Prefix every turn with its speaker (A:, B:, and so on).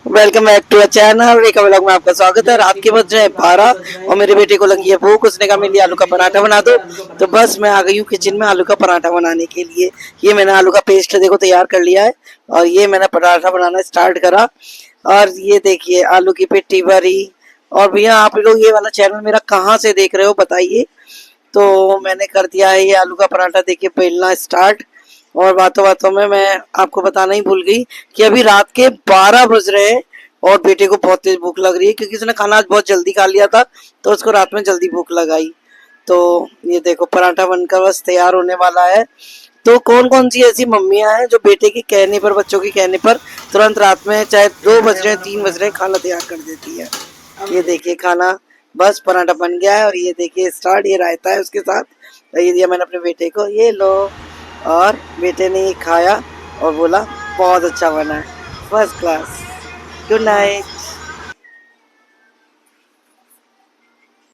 A: Welcome back to a channel Rekha vlog में आपका स्वागत है। रात के बज रहे 12 और मेरे बेटे को लगी है भूख। उसने कहा मेरे लिए आलू का पराठा बना दो, तो बस मैं आ गई हूँ किचन में आलू का पराठा बनाने के लिए। ये मैंने आलू का पेस्ट देखो तैयार कर लिया है और ये मैंने पराठा बनाना स्टार्ट करा। और ये देखिए आलू की पिट्ठी भरी। और भैया आप लोग ये वाला चैनल मेरा कहाँ से देख रहे हो बताइए। तो मैंने कर दिया है ये आलू का पराठा देखिए बेलना स्टार्ट। और बातों बातों में मैं आपको बताना ही भूल गई कि अभी रात के 12 बज रहे हैं और बेटे को बहुत तेज भूख लग रही है क्योंकि उसने खाना आज बहुत जल्दी खा लिया था, तो उसको रात में जल्दी भूख लगाई। तो ये देखो पराठा बनकर बस तैयार होने वाला है। तो कौन कौन सी ऐसी मम्मियां हैं जो बेटे के कहने पर, बच्चों के कहने पर तुरंत रात में चाहे 2 बज रहे 3 बज रहे खाना तैयार कर देती है। ये देखिए खाना बस पराठा बन गया है और ये देखिए स्टार्ट, ये रायता है उसके साथ। तो ये दिया मैंने अपने बेटे को, ये लो। और बेटे ने ये खाया और बोला बहुत अच्छा बना है, फर्स्ट क्लास। Good night.